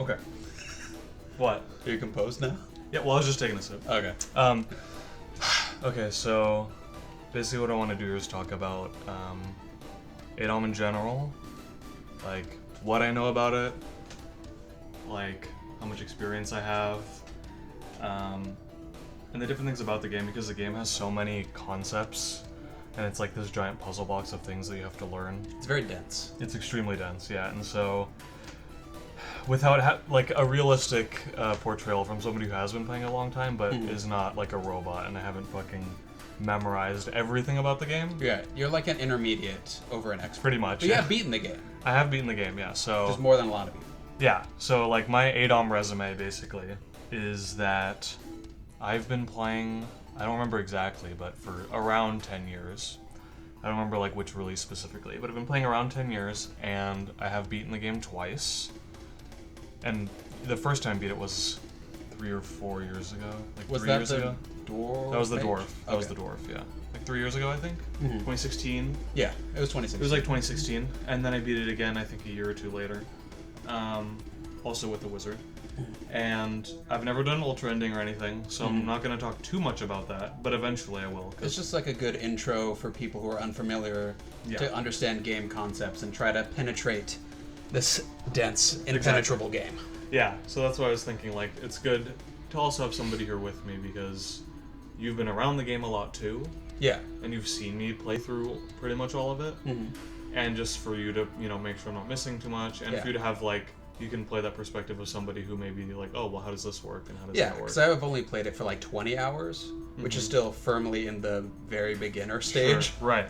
Okay. What? Are you composed now? Yeah, well, I was just taking a sip. Okay. Okay, so basically what I want to do is talk about ADOM in general, like what I know about it, like how much experience I have, and the different things about the game, because the game has so many concepts, and it's like this giant puzzle box of things that you have to learn. It's very dense. It's extremely dense, yeah, and so without like a realistic portrayal from somebody who has been playing a long time, but is not like a robot, and I haven't fucking memorized everything about the game. Yeah, you're like an intermediate over an expert. Pretty much. But you have beaten the game. I have beaten the game, yeah. So Just more than a lot of you. yeah, so like my ADOM resume basically is that I've been playing, I don't remember exactly, but for around 10 years. I don't remember like which release specifically, but I've been playing around 10 years, and I have beaten the game twice. And the first time I beat it was 3 or 4 years ago. Like Was 3 that years the ago. dwarf? That was the page? dwarf. That was Okay. the dwarf, yeah. Like 3 years ago, I think. 2016. Yeah, it was 2016. It was like 2016, and then I beat it again, I think a year or two later. Also with the wizard. And I've never done ultra ending or anything, so I'm not going to talk too much about that, but eventually I will. It's just like a good intro for people who are unfamiliar to understand game concepts and try to penetrate this dense, impenetrable game. Yeah, so that's why I was thinking, like, it's good to also have somebody here with me, because you've been around the game a lot too. Yeah. And you've seen me play through pretty much all of it. And just for you to, you know, make sure I'm not missing too much, and for you to have, like, you can play that perspective of somebody who may be like, oh, well, how does this work, and how does that work? Yeah, because I've only played it for like 20 hours, which is still firmly in the very beginner stage. Sure. Right.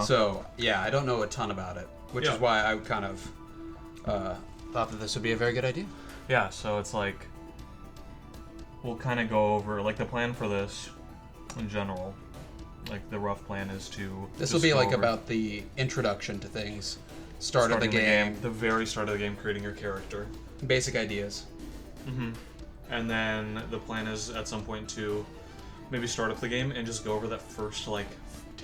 So, yeah, I don't know a ton about it, which is why I kind of thought that this would be a very good idea. Yeah, so it's like, we'll kind of go over, like, the plan for this in general. Like, the rough plan is to... This will be like about the introduction to things, start of the game, the very start of the game, creating your character. basic ideas. And then the plan is at some point to maybe start up the game and just go over that first, like,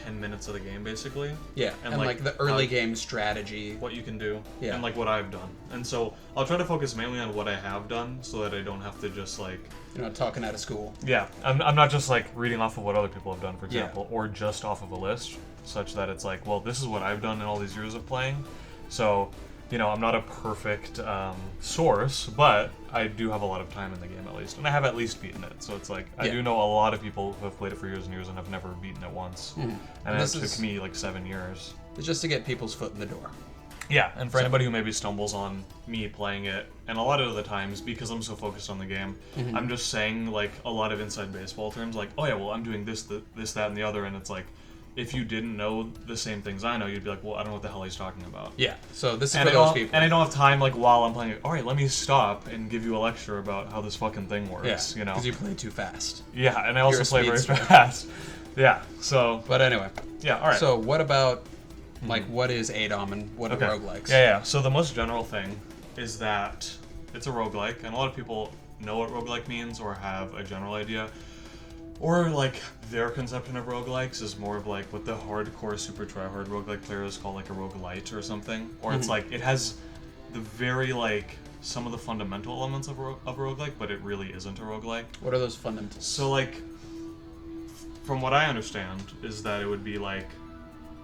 10 minutes of the game, basically. Yeah, and like the early game strategy. What you can do, Yeah. and like what I've done. And so I'll try to focus mainly on what I have done, so that I don't have to just like... You know, talking out of school. Yeah, I'm not just like reading off of what other people have done, for Yeah. example, or just off of a list, such that it's like, well, this is what I've done in all these years of playing. So, you know, I'm not a perfect source, but I do have a lot of time in the game at least, and I have at least beaten it. So it's like, I do know a lot of people who have played it for years and years and have never beaten it once. And it took me like 7 years. It's just to get people's foot in the door. Yeah, and for anybody who maybe stumbles on me playing it, and a lot of the times, because I'm so focused on the game, I'm just saying, like, a lot of inside baseball terms, like, oh yeah, well, I'm doing this, that, and the other, and it's like, if you didn't know the same things I know, you'd be like, well, I don't know what the hell he's talking about. Yeah, so this is And for those people. And I don't have time, like, while I'm playing it, all right, let me stop and give you a lecture about how this fucking thing works, you know? because you play too fast. Yeah, and I also You're a play very speedster. fast. Yeah, so... But anyway. Yeah, alright. So what about, like, what is ADOM and what are roguelikes? Yeah. So the most general thing is that it's a roguelike, and a lot of people know what roguelike means or have a general idea. Or, like, their conception of roguelikes is more of, like, what the hardcore, super try-hard roguelike players call, like, a roguelite or something. Or it's, like, it has the very, like, some of the fundamental elements of a roguelike, but it really isn't a roguelike. What are those fundamentals? So, like, from what I understand, is that it would be, like,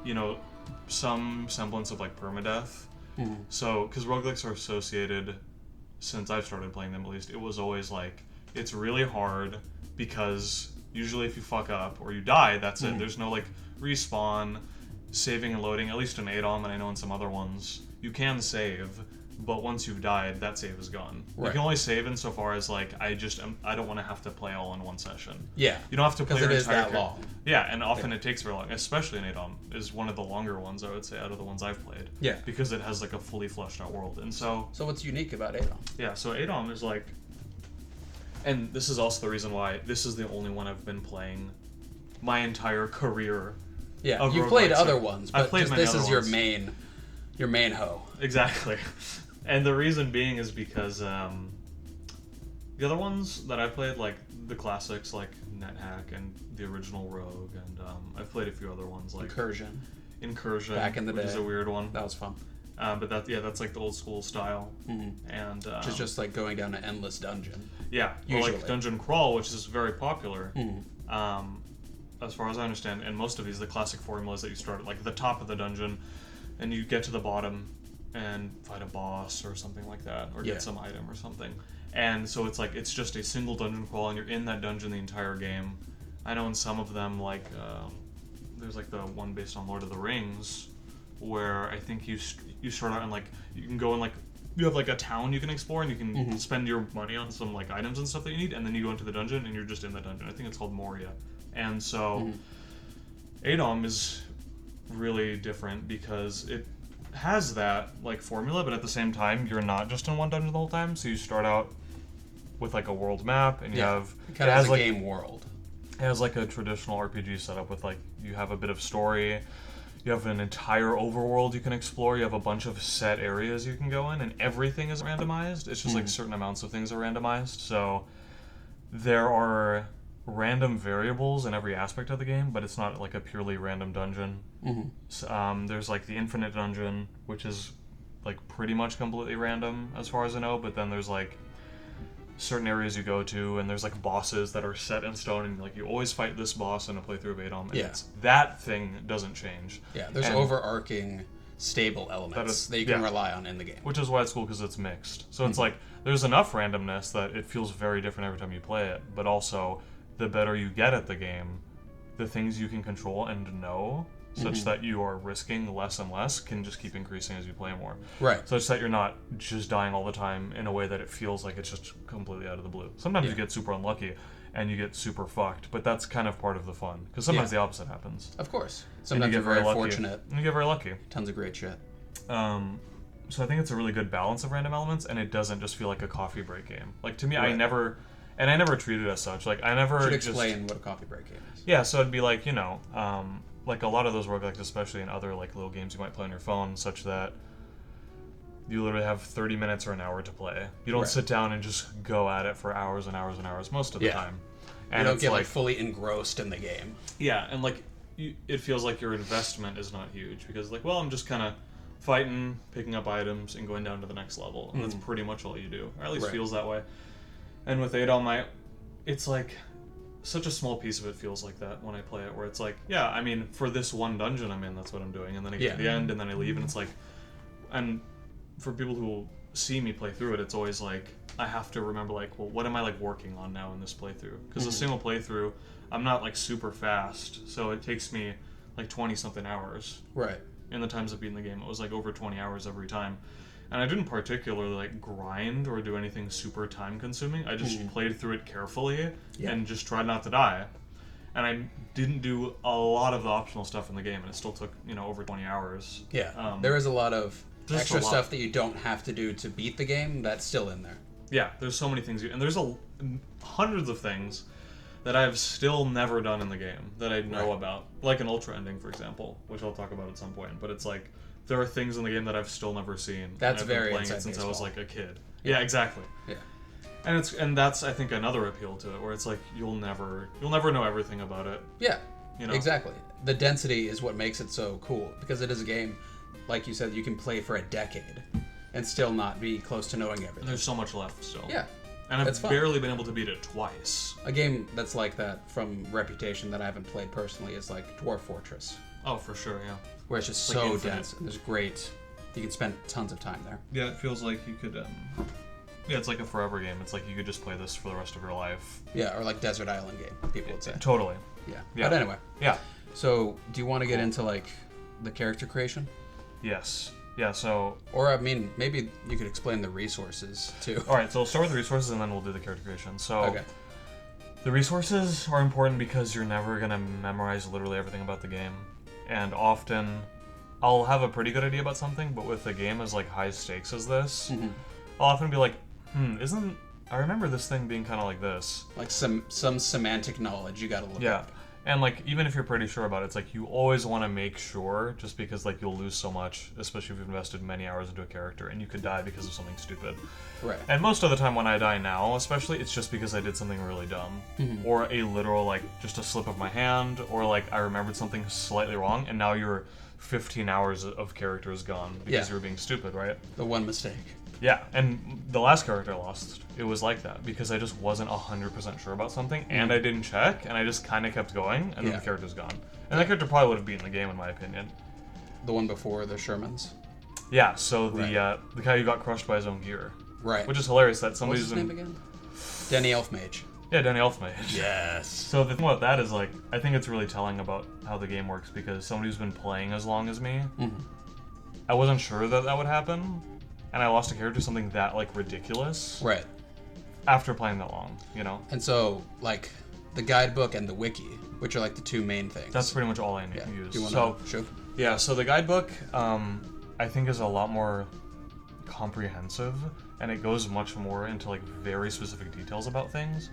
you know, some semblance of, like, permadeath. So, because roguelikes are associated, since I've started playing them at least, it was always, like, it's really hard because... Usually if you fuck up or you die, that's it. There's no, like, respawn, saving and loading, at least in ADOM, and I know in some other ones. You can save, but once you've died, that save is gone. Right. You can only save insofar as, like, I don't want to have to play all in one session. Yeah. You don't have to play your because it is entire that long. Yeah, and often it takes very long, especially in ADOM, is one of the longer ones, I would say, out of the ones I've played. Yeah. Because it has, like, a fully fleshed out world. And so... So what's unique about ADOM? Yeah, so ADOM is, like... And this is also the reason why this is the only one I've been playing my entire career. Yeah, of you've roguelikes. played other ones, I've but played just many this other is your ones. main hoe. Exactly. And the reason being is because the other ones that I played, like the classics, like NetHack and the original Rogue, and I've played a few other ones like Incursion. Incursion, Back in the which day. is a weird one. That was fun. But that's like the old school style. And which is just like going down an endless dungeon. Yeah, or like dungeon crawl, which is very popular. As far as I understand, and most of these, the classic formulas that you start at like the top of the dungeon, and you get to the bottom and fight a boss or something like that, or get some item or something. And so it's like it's just a single dungeon crawl, and you're in that dungeon the entire game. I know in some of them, like there's like the one based on Lord of the Rings, where I think you start out and like you can go in like you have like a town you can explore, and you can spend your money on some like items and stuff that you need, and then you go into the dungeon and you're just in the dungeon. I think it's called Moria. And so ADOM is really different because it has that like formula, but at the same time you're not just in one dungeon the whole time. So you start out with like a world map, and you have it kind of has a like, game world. It has like a traditional RPG setup with like you have a bit of story, you have an entire overworld you can explore, you have a bunch of set areas you can go in, and everything is randomized. It's just like certain amounts of things are randomized. So there are random variables in every aspect of the game, but it's not like a purely random dungeon. So, there's like the infinite dungeon, which is like pretty much completely random as far as I know, but then there's like certain areas you go to, and there's like bosses that are set in stone, and like you always fight this boss in a playthrough of ADOM, and that thing doesn't change. There's overarching stable elements that you can rely on in the game, which is why it's cool, because it's mixed. So it's like there's enough randomness that it feels very different every time you play it, but also the better you get at the game, the things you can control and know, such that you are risking less and less, can just keep increasing as you play more. Right. Such that you're not just dying all the time in a way that it feels like it's just completely out of the blue. Sometimes you get super unlucky and you get super fucked, but that's kind of part of the fun, because sometimes the opposite happens. Of course. Sometimes you're very fortunate. And you get very lucky. Tons of great shit. So I think it's a really good balance of random elements, and it doesn't just feel like a coffee break game. Like, to me, Right. I never treat it as such. Like, I never should explain what a coffee break game is. Yeah, so it'd be like, you know, like a lot of those roguelikes, especially in other like little games you might play on your phone, such that you literally have 30 minutes or an hour to play. You don't sit down and just go at it for hours and hours and hours most of the time. And you don't get like fully engrossed in the game. Yeah, and like it feels like your investment is not huge, because like, well, I'm just kind of fighting, picking up items, and going down to the next level, and that's pretty much all you do, or at least feels that way. And with ADOM, it's like such a small piece of it feels like that when I play it, where it's like, yeah, I mean, for this one dungeon I'm in, that's what I'm doing, and then I get to the end, and then I leave, and it's like, and for people who see me play through it, it's always like, I have to remember, like, well, what am I like working on now in this playthrough? Because a single playthrough, I'm not like super fast, so it takes me like 20-something hours. Right. In the times of beating the game, it was like over 20 hours every time. And I didn't particularly like grind or do anything super time consuming. I just played through it carefully and just tried not to die. And I didn't do a lot of the optional stuff in the game, and it still took, you know, over 20 hours. Yeah. There is a lot of extra stuff that you don't have to do to beat the game that's still in there. Yeah, there's so many things, and there's hundreds of things that I've still never done in the game that I know about, like an ultra ending, for example, which I'll talk about at some point. But it's like, there are things in the game that I've still never seen. That's I've very been playing it since I was like a kid. Yeah, exactly. Yeah. And that's, I think, another appeal to it, where it's like you'll never know everything about it. Yeah. You know? Exactly. The density is what makes it so cool, because it is a game, like you said, you can play for a decade and still not be close to knowing everything. There's so much left still. Yeah. And I've barely been able to beat it twice. A game that's like that, from reputation, that I haven't played personally, is like Dwarf Fortress. Oh, for sure, yeah. Where it's just like so infinite. Dense, and there's great... You can spend tons of time there. Yeah, it feels like you could... Yeah, it's like a forever game. It's like you could just play this for the rest of your life. Yeah, or like Desert Island game, people would say. Totally. Yeah. But anyway. Yeah. So, do you want to get into like the character creation? Yes. Yeah, so... Or, I mean, maybe you could explain the resources, too. Alright, so we'll start with the resources, and then we'll do the character creation. So, okay. The resources are important because you're never going to memorize literally everything about the game. And often, I'll have a pretty good idea about something, but with a game as, like, high stakes as this, I'll often be like, I remember this thing being kind of like this. Like some semantic knowledge you gotta look up. And, like, even if you're pretty sure about it, it's like you always want to make sure, just because, like, you'll lose so much, especially if you've invested many hours into a character, and you could die because of something stupid. Right. And most of the time when I die now, especially, it's just because I did something really dumb. Or a literal, like, just a slip of my hand, or, like, I remembered something slightly wrong, and now you're 15 hours of characters gone because you were being stupid, right? The one mistake. Yeah, and the last character I lost, it was like that because I just wasn't 100% sure about something, and I didn't check, and I just kind of kept going, and then the character's gone. And that character probably would have beaten the game, in my opinion. The one before the Shermans? Yeah, so the guy who got crushed by his own gear. Right. Which is hilarious that somebody's... What's his name again? Denny Elfmage. Yeah, Danny Elfmage. Yes. So the thing about that is, like, I think it's really telling about how the game works because somebody who's been playing as long as me, I wasn't sure that that would happen, and I lost a character something that, like, ridiculous. Right. After playing that long, you know? And so, like, the guidebook and the wiki, which are, like, the two main things. That's pretty much all I need to use. Do you want to show? Yeah, so the guidebook, I think is a lot more comprehensive, and it goes much more into, like, very specific details about things.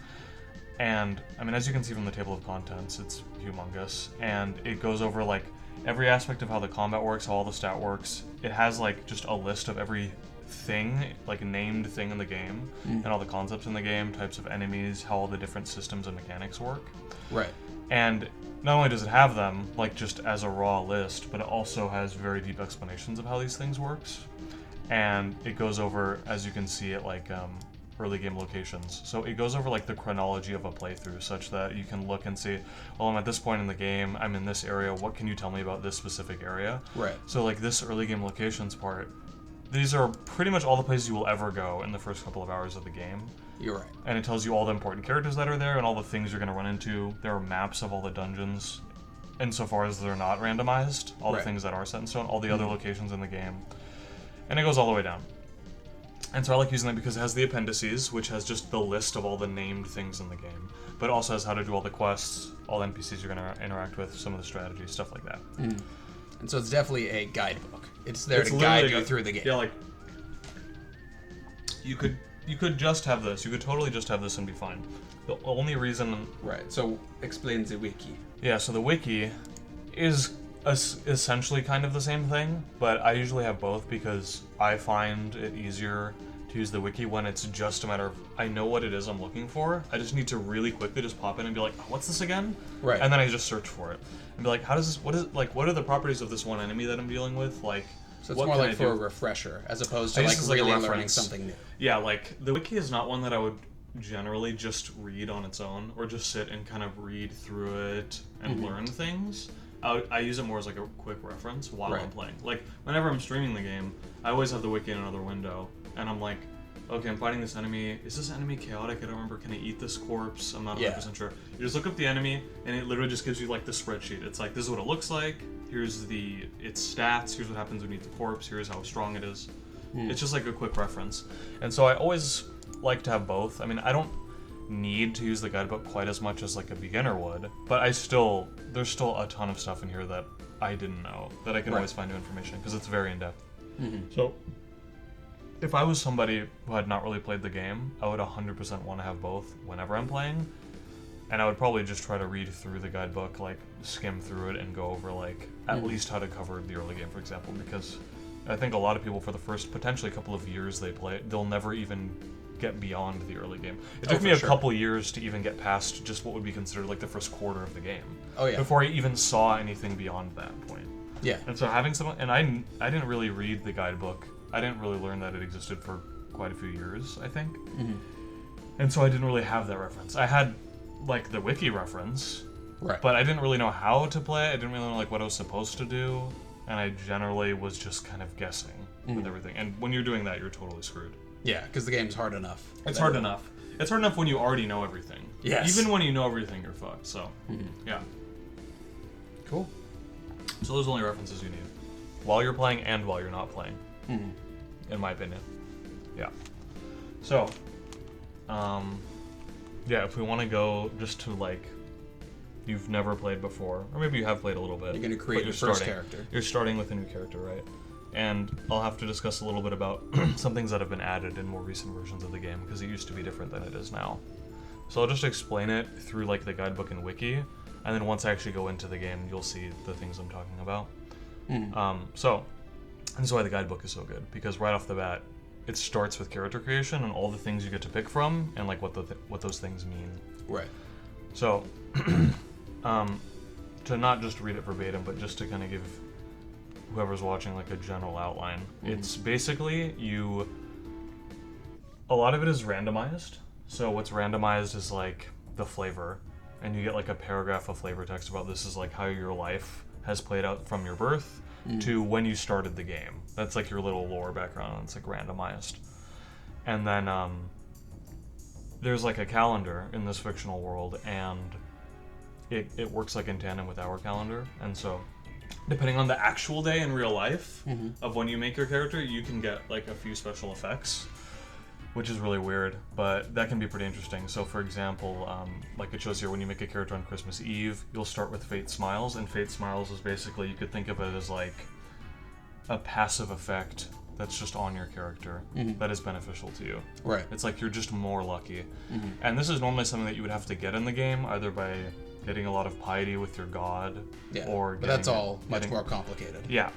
And, I mean, as you can see from the table of contents, it's humongous, and it goes over, like, every aspect of how the combat works, how all the stat works. It has, like, just a list of every thing, like, named thing in the game, and all the concepts in the game, types of enemies, how all the different systems and mechanics work. Right. And not only does it have them, like, just as a raw list, but it also has very deep explanations of how these things works. And it goes over, as you can see, at, like, early game locations. So it goes over, like, the chronology of a playthrough, such that you can look and see, well, I'm at this point in the game, I'm in this area, what can you tell me about this specific area? Right. So, like, this early game locations part, these are pretty much all the places you will ever go in the first couple of hours of the game. You're right. And it tells you all the important characters that are there and all the things you're going to run into. There are maps of all the dungeons, insofar as they're not randomized, all the things that are set in stone, all the other locations in the game. And it goes all the way down. And so I like using that because it has the appendices, which has just the list of all the named things in the game, but it also has how to do all the quests, all the NPCs you're going to interact with, some of the strategies, stuff like that. And so it's definitely a guidebook. It's there to guide you through the game. Yeah, like, you could just have this. You could totally just have this and be fine. The only reason... Right, so explain the wiki. Yeah, so the wiki is essentially kind of the same thing, but I usually have both because I find it easier to use the wiki when it's just a matter of, I know what it is I'm looking for, I just need to really quickly just pop in and be like, oh, what's this again? Right. And then I just search for it. And be like, how does this, what are the properties of this one enemy that I'm dealing with? Like, so it's more like for a refresher, as opposed to like really learning something new. Yeah, like, the wiki is not one that I would generally just read on its own, or just sit and kind of read through it and learn things. I use it more as like a quick reference while I'm playing. Like, whenever I'm streaming the game, I always have the wiki in another window, and I'm like, okay, I'm fighting this enemy. Is this enemy chaotic? I don't remember. Can I eat this corpse? I'm not 100% sure. You just look up the enemy, and it literally just gives you, like, the spreadsheet. It's like, this is what it looks like. Here's its stats. Here's what happens when you eat the corpse. Here's how strong it is. It's just like a quick reference. And so I always like to have both. I mean, I don't need to use the guidebook quite as much as like a beginner would, but there's still a ton of stuff in here that I didn't know that I can always find new information because it's very in-depth. So if I was somebody who had not really played the game, I would 100% want to have both whenever I'm playing, and I would probably just try to read through the guidebook, like skim through it and go over like at least how to cover the early game, for example, because I think a lot of people for the first potentially couple of years they play, they'll never even get beyond the early game. It took me a couple years to even get past just what would be considered like the first quarter of the game. Oh yeah. Before I even saw anything beyond that point. Yeah. And so having someone, and I didn't really read the guidebook. I didn't really learn that it existed for quite a few years, I think. And so I didn't really have that reference. I had like the wiki reference, but I didn't really know how to play. I didn't really know like what I was supposed to do, and I generally was just kind of guessing with everything. And when you're doing that, you're totally screwed. Yeah, because the game's hard enough. It's hard enough. It's hard enough when you already know everything. Yes. Even when you know everything, you're fucked. So, yeah. Cool. So those are the only references you need. While you're playing and while you're not playing. In my opinion. Yeah. So, yeah, if we want to go just to, like, you've never played before, or maybe you have played a little bit. You're going to create your first character. You're starting with a new character, right? And I'll have to discuss a little bit about some things that have been added in more recent versions of the game, because it used to be different than it is now. So I'll just explain it through, like, the guidebook and wiki, and then once I actually go into the game, you'll see the things I'm talking about. So, that's why the guidebook is so good, because right off the bat, it starts with character creation and all the things you get to pick from, and, like, what those things mean. Right. So, to not just read it verbatim, but just to kind of give whoever's watching like a general outline. It's basically a lot of it is randomized. So what's randomized is like the flavor, and you get like a paragraph of flavor text about this is like how your life has played out from your birth to when you started the game. That's like your little lore background, and it's like randomized. And then there's like a calendar in this fictional world, and it works like in tandem with our calendar. And so depending on the actual day in real life of when you make your character, you can get like a few special effects, which is really weird, but that can be pretty interesting. So for example, like it shows here, when you make a character on Christmas Eve, you'll start with Fate Smiles, and Fate Smiles is basically, you could think of it as like a passive effect that's just on your character that is beneficial to you. Right. It's like you're just more lucky. And this is normally something that you would have to get in the game, either by getting a lot of piety with your god, or but that's all much more complicated. Yeah.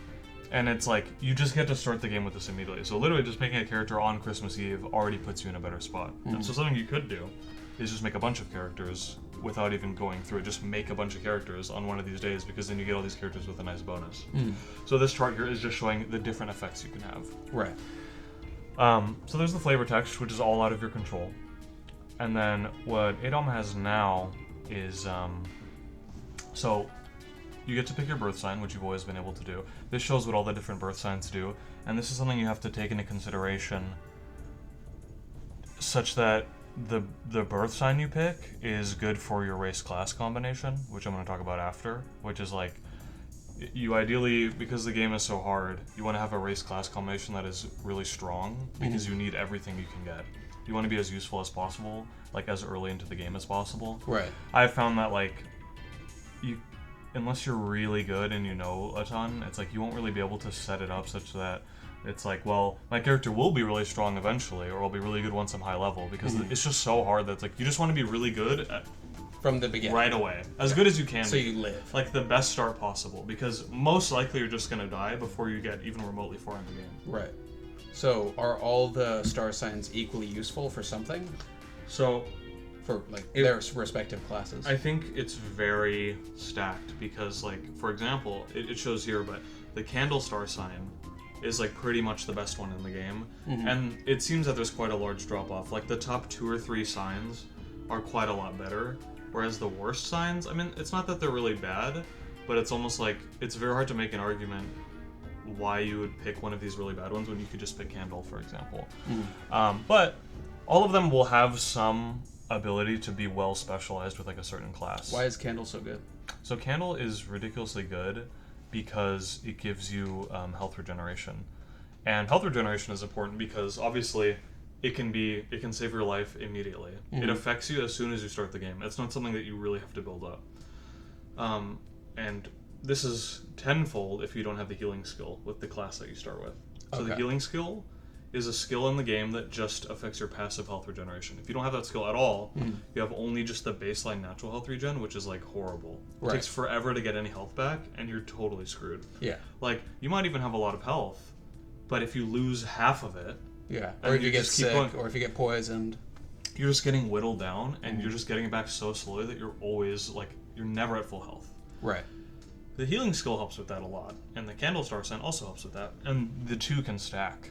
And it's like, you just get to start the game with this immediately. So literally just making a character on Christmas Eve already puts you in a better spot. And so something you could do is just make a bunch of characters without even going through it. Just make a bunch of characters on one of these days, because then you get all these characters with a nice bonus. So this chart here is just showing the different effects you can have. Right. So there's the flavor text, which is all out of your control. And then what ADOM has now is, so you get to pick your birth sign, which you've always been able to do. This shows what all the different birth signs do, and this is something you have to take into consideration, such that the birth sign you pick is good for your race class combination, which I'm going to talk about after, which is like, you ideally, because the game is so hard, you want to have a race class combination that is really strong, because you need everything you can get. You want to be as useful as possible, like as early into the game as possible. Right. I've found that like, unless you're really good and you know a ton, it's like you won't really be able to set it up such that it's like, well, my character will be really strong eventually, or I'll be really good once I'm high level, because it's just so hard that it's like, you just want to be really good from the beginning. Right away. As good as you can. So you live. Like the best start possible, because most likely you're just going to die before you get even remotely far in the game. Right. So are all the star signs equally useful for something? So for like their respective classes? I think it's very stacked, because like, for example, it shows here, but the candle star sign is like pretty much the best one in the game. And it seems that there's quite a large drop off. Like the top 2 or 3 signs are quite a lot better, whereas the worst signs, I mean, it's not that they're really bad, but it's almost like it's very hard to make an argument why you would pick one of these really bad ones when you could just pick candle, for example. But all of them will have some ability to be well specialized with like a certain class. Why is candle so good? So candle is ridiculously good because it gives you health regeneration, and health regeneration is important because obviously it can save your life immediately. It affects you as soon as you start the game. It's not something that you really have to build up, and this is tenfold if you don't have the healing skill with the class that you start with. So the healing skill is a skill in the game that just affects your passive health regeneration. If you don't have that skill at all, you have only just the baseline natural health regen, which is like horrible. It takes forever to get any health back, and you're totally screwed. Yeah. Like, you might even have a lot of health, but if you lose half of it... Yeah, or if you get sick, or if you get poisoned... You're just getting whittled down, and you're just getting it back so slowly that you're always, like, you're never at full health. Right. The healing skill helps with that a lot, and the candle star sign also helps with that, and the two can stack.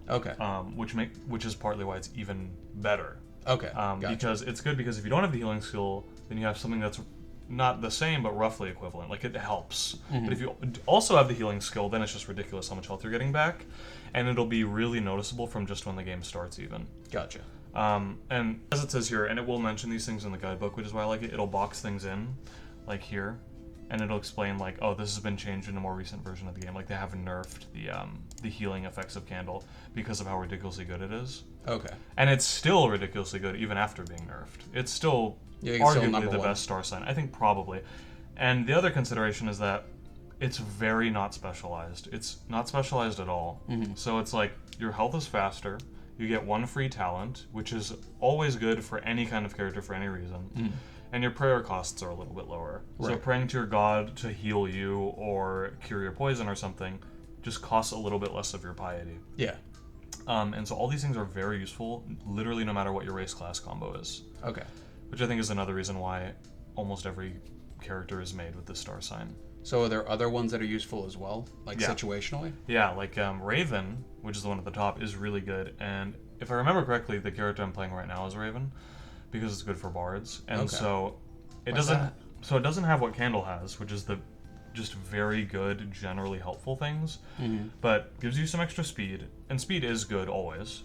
Okay. Which is partly why it's even better. Okay. Gotcha. Because it's good, because if you don't have the healing skill, then you have something that's not the same but roughly equivalent. Like, it helps. But if you also have the healing skill, then it's just ridiculous how much health you're getting back, and it'll be really noticeable from just when the game starts even. Gotcha. And as it says here, and it will mention these things in the guidebook, which is why I like it, it'll box things in, like here, and it'll explain like, oh, this has been changed in a more recent version of the game. Like, they have nerfed the healing effects of Candle because of how ridiculously good it is. Okay. And it's still ridiculously good even after being nerfed. It's still arguably the best star sign. I think probably. And the other consideration is that it's very not specialized. It's not specialized at all. So it's like, your health is faster, you get 1 free talent, which is always good for any kind of character for any reason. And your prayer costs are a little bit lower. So praying to your god to heal you or cure your poison or something just costs a little bit less of your piety. Yeah. And so all these things are very useful, literally no matter what your race class combo is. Okay. Which I think is another reason why almost every character is made with this star sign. So are there other ones that are useful as well, like situationally? Yeah, like Raven, which is the one at the top, is really good. And if I remember correctly, the character I'm playing right now is Raven, because it's good for bards. And so it doesn't have what Candle has, which is the just very good, generally helpful things, but gives you some extra speed. And speed is good always,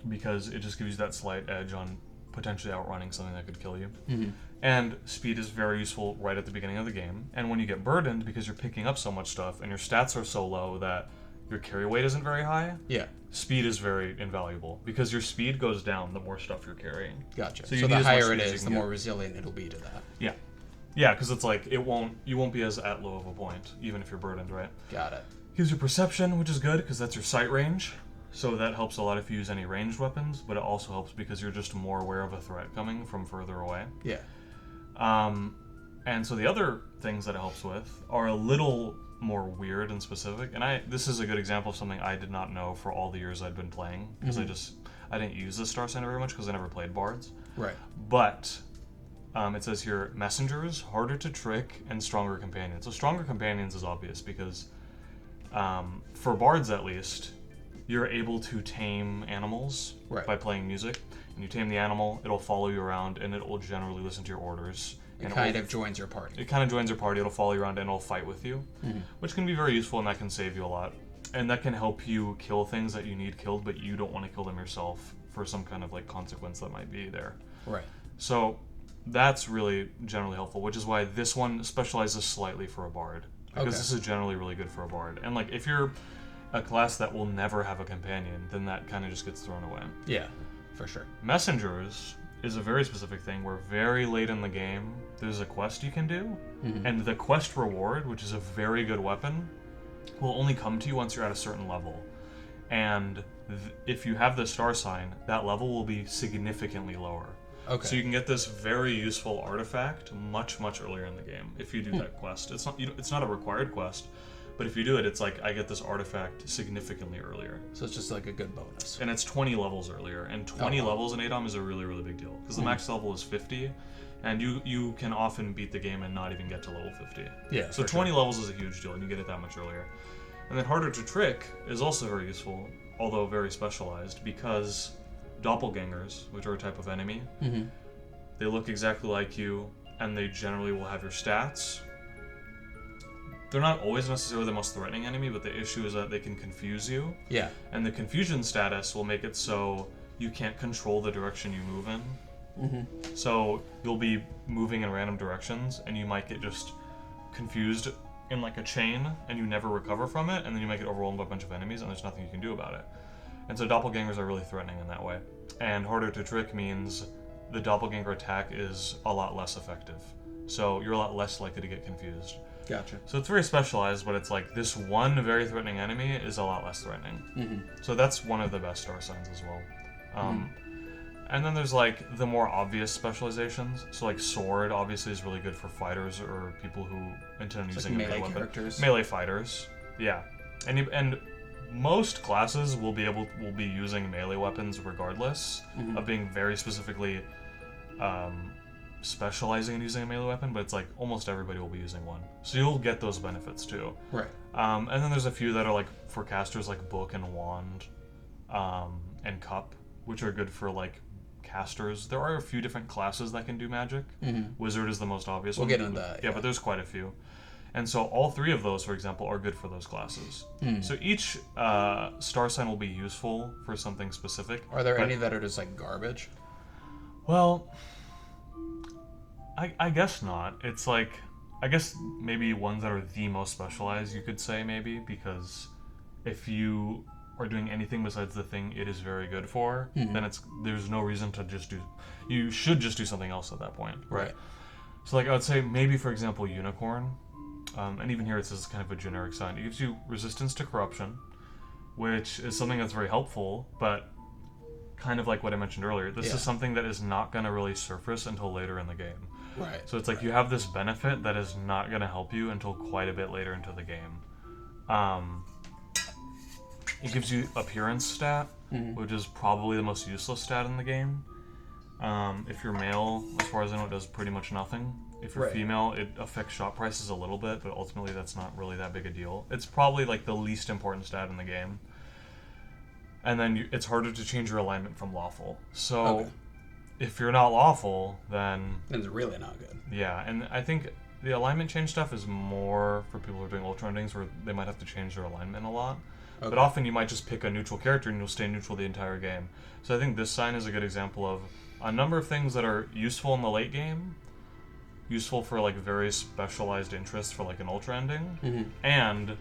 because it just gives you that slight edge on potentially outrunning something that could kill you. And speed is very useful right at the beginning of the game. And when you get burdened, because you're picking up so much stuff and your stats are so low that your carry weight isn't very high, speed is very invaluable, because your speed goes down the more stuff you're carrying. Gotcha. So the higher it is, the more resilient it'll be to that. Yeah, because it's like you won't be as at low of a point, even if you're burdened, right? Got it. Gives you perception, which is good, because that's your sight range. So that helps a lot if you use any ranged weapons, but it also helps because you're just more aware of a threat coming from further away. Yeah. And so the other things that it helps with are a little more weird and specific. And this is a good example of something I did not know for all the years I'd been playing, because I didn't use the Star Sign very much because I never played bards. Right. But it says here, messengers, harder to trick, and stronger companions. So stronger companions is obvious because for bards at least, you're able to tame animals by playing music. And you tame the animal, it'll follow you around, and it will generally listen to your orders. It kind of joins your party. It kind of joins your party, it'll follow you around, and it'll fight with you, which can be very useful, and that can save you a lot. And that can help you kill things that you need killed, but you don't want to kill them yourself for some kind of like consequence that might be there. Right. So that's really generally helpful, which is why this one specializes slightly for a bard. Because this is generally really good for a bard. And like if you're a class that will never have a companion, then that kind of just gets thrown away. Yeah, for sure. Messengers is a very specific thing where very late in the game, there's a quest you can do, and the quest reward, which is a very good weapon, will only come to you once you're at a certain level. And if you have the star sign, that level will be significantly lower. Okay. So you can get this very useful artifact much, much earlier in the game if you do that quest. It's not a required quest, but if you do it, it's like I get this artifact significantly earlier. So it's just like a good bonus. And it's 20 levels earlier, and 20 levels in ADOM is a really, really big deal because the max level is 50, and you can often beat the game and not even get to level 50. Yeah. So 20 levels is a huge deal, and you get it that much earlier. And then harder to trick is also very useful, although very specialized, because doppelgangers, which are a type of enemy, they look exactly like you, and they generally will have your stats. They're not always necessarily the most threatening enemy, but the issue is that they can confuse you. Yeah. And the confusion status will make it so you can't control the direction you move in. So you'll be moving in random directions, and you might get just confused in like a chain, and you never recover from it, and then you might get overwhelmed by a bunch of enemies, and there's nothing you can do about it. And so doppelgangers are really threatening in that way. And harder to trick means the doppelganger attack is a lot less effective. So you're a lot less likely to get confused. Gotcha. So it's very specialized, but it's like this one very threatening enemy is a lot less threatening. So that's one of the best star signs as well. And then there's like the more obvious specializations. So like sword obviously is really good for fighters or people who intend on using a melee weapon. Melee fighters. Yeah. And most classes will be using melee weapons regardless of being very specifically specializing in using a melee weapon, but it's like almost everybody will be using one. So you'll get those benefits too. Right. And then there's a few that are like for casters, like book and wand and cup, which are good for like casters. There are a few different classes that can do magic. Wizard is the most obvious one. We'll get into that. Yeah, but there's quite a few. And so all three of those, for example, are good for those classes. So each star sign will be useful for something specific. Are there any that are just like garbage? Well, I guess not. It's like, I guess maybe ones that are the most specialized, you could say maybe, because if you are doing anything besides the thing it is very good for, then there's no reason to just do, you should just do something else at that point. Right. So like I would say maybe, for example, Unicorn, and even here it says kind of a generic sign. It gives you resistance to corruption, which is something that's very helpful, but kind of like what I mentioned earlier, this is something that is not going to really surface until later in the game. Right. So it's like you have this benefit that is not going to help you until quite a bit later into the game. It gives you appearance stat, which is probably the most useless stat in the game. If you're male, as far as I know, it does pretty much nothing. If you're female, it affects shop prices a little bit, but ultimately that's not really that big a deal. It's probably like the least important stat in the game. And then it's harder to change your alignment from lawful. So if you're not lawful, then it's really not good. Yeah, and I think the alignment change stuff is more for people who are doing ultra endings where they might have to change their alignment a lot. Okay. But often you might just pick a neutral character and you'll stay neutral the entire game. So I think this sign is a good example of a number of things that are useful in the late game, useful for like very specialized interests for like an ultra ending, and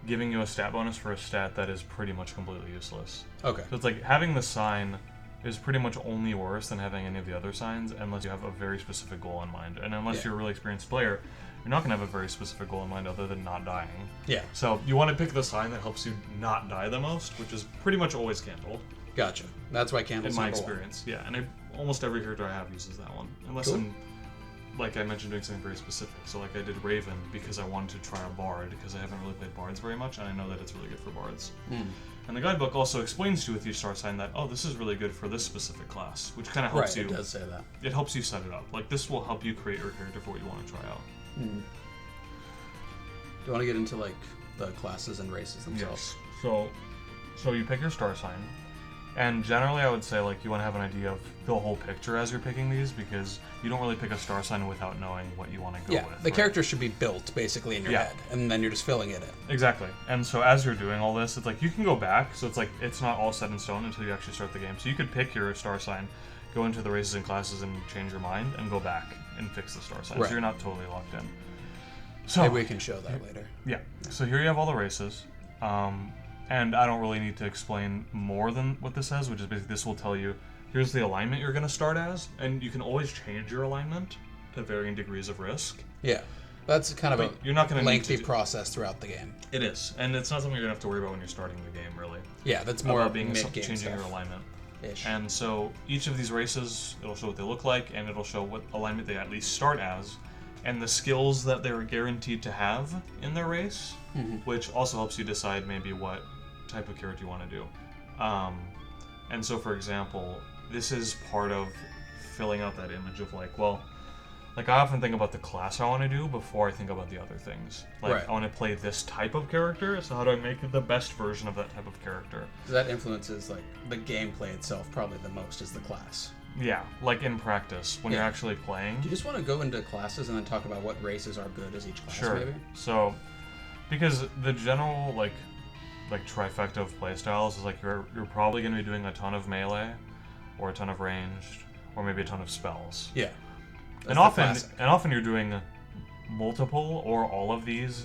giving you a stat bonus for a stat that is pretty much completely useless. Okay. So it's like having the sign is pretty much only worse than having any of the other signs unless you have a very specific goal in mind. And unless you're a really experienced player, you're not going to have a very specific goal in mind other than not dying. Yeah. So you want to pick the sign that helps you not die the most, which is pretty much always Candle. Gotcha. That's why Candle's in my experience. Yeah, and almost every character I have uses that one. Unless I'm, like I mentioned, doing something very specific. So like I did Raven because I wanted to try a Bard because I haven't really played Bards very much, and I know that it's really good for Bards. And the guidebook also explains to you with each star sign that, oh, this is really good for this specific class, which kind of helps you. It does say that. It helps you set it up. Like, this will help you create your character for what you want to try out. Do you want to get into, like, the classes and races themselves? Yes. So you pick your star sign, and generally I would say, like, you want to have an idea of the whole picture as you're picking these, because you don't really pick a star sign without knowing what you want to go with. Yeah, the character should be built, basically, in your head, and then you're just filling it in. Exactly. And so as you're doing all this, it's like, you can go back, so it's like, it's not all set in stone until you actually start the game. So you could pick your star sign, go into the races and classes and change your mind, and go back and fix the star sign. So you're not totally locked in. So maybe we can show that later. Yeah. So here you have all the races. And I don't really need to explain more than what this says, which is basically this will tell you, here's the alignment you're going to start as, and you can always change your alignment to varying degrees of risk. Yeah. That's kind of you're not gonna lengthy process throughout the game. It is. And it's not something you're going to have to worry about when you're starting the game, really. Yeah, that's more about being mid-game changing stuff. your alignment. And so each of these races, it'll show what they look like, and it'll show what alignment they at least start as, and the skills that they're guaranteed to have in their race, which also helps you decide maybe what type of character you want to do. And so, for example, this is part of filling out that image of like, well, like I often think about the class I want to do before I think about the other things. Like, I want to play this type of character, so how do I make the best version of that type of character? That influences like the gameplay itself probably the most is the class. Yeah, like in practice, when you're actually playing. Do you just want to go into classes and then talk about what races are good as each class, maybe? So, because the general, like trifecta of playstyles is like you're probably going to be doing a ton of melee, or a ton of ranged, or maybe a ton of spells. Yeah. And often you're doing multiple or all of these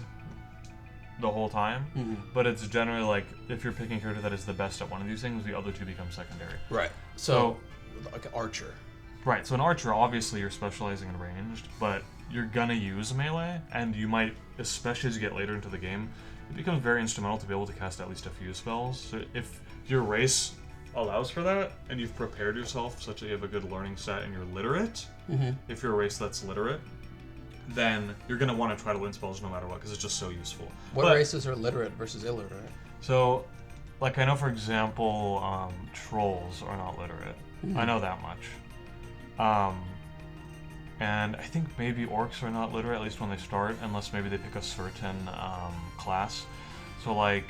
the whole time, but it's generally like if you're picking a character that is the best at one of these things, the other two become secondary. Right. So like an archer. Right. So an archer, obviously you're specializing in ranged, but you're gonna use melee, and you might, especially as you get later into the game, it becomes very instrumental to be able to cast at least a few spells. So if your race allows for that, and you've prepared yourself such that you have a good learning stat and you're literate, if you're a race that's literate, then you're going to want to try to learn spells no matter what, because it's just so useful. What races are literate versus illiterate? So, like I know, for example, trolls are not literate. I know that much. And I think maybe orcs are not literate, at least when they start, unless maybe they pick a certain class. So like,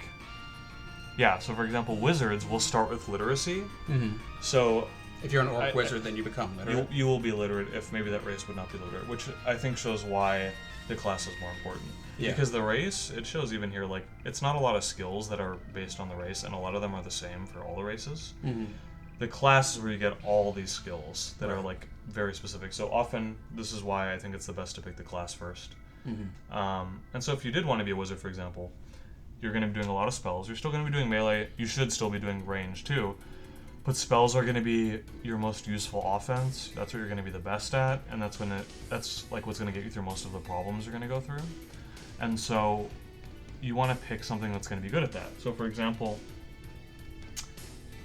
yeah, so for example, wizards will start with literacy. So if you're an orc wizard, then you become literate. You will be literate if maybe that race would not be literate, which I think shows why the class is more important. Yeah. Because the race, it shows even here, like, it's not a lot of skills that are based on the race, and a lot of them are the same for all the races. The class is where you get all these skills that are like very specific. So often, this is why I think it's the best to pick the class first. And so if you did want to be a wizard, for example, you're going to be doing a lot of spells. You're still going to be doing melee. You should still be doing range too. But spells are going to be your most useful offense. That's what you're going to be the best at, and that's like what's going to get you through most of the problems you're going to go through. And so you want to pick something that's going to be good at that. So for example,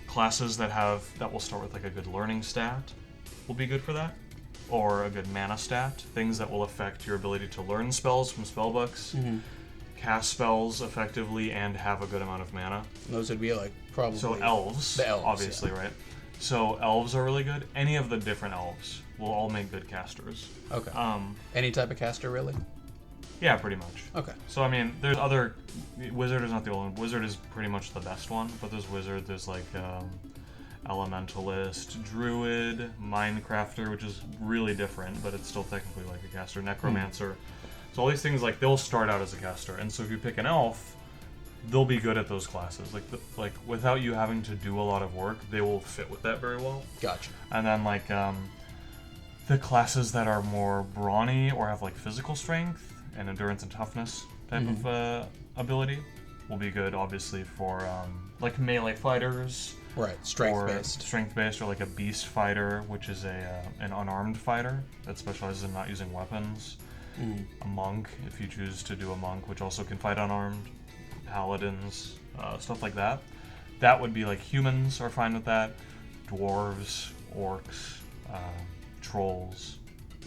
classes that will start with like a good learning stat will be good for that, or a good mana stat, things that will affect your ability to learn spells from spellbooks, cast spells effectively, and have a good amount of mana. Those would be like probably the elves, obviously, right? So elves are really good. Any of the different elves will all make good casters. Okay. Any type of caster, really? Yeah, pretty much. Okay. So, I mean, there's other... Wizard is not the only one. Wizard is pretty much the best one, but there's Wizard, there's like Elementalist, Druid, Minecrafter, which is really different, but it's still technically like a caster, Necromancer. So all these things, like, they'll start out as a caster, and so if you pick an elf, they'll be good at those classes. Like without you having to do a lot of work, they will fit with that very well. Gotcha. And then, like, the classes that are more brawny or have, like, physical strength and endurance and toughness type of ability will be good, obviously, for, like, melee fighters. Right, strength-based. Strength-based, or like a beast fighter, which is an unarmed fighter that specializes in not using weapons. A monk, if you choose to do a monk, which also can fight unarmed. Paladins, stuff like that. That would be like humans are fine with that. Dwarves, orcs, trolls,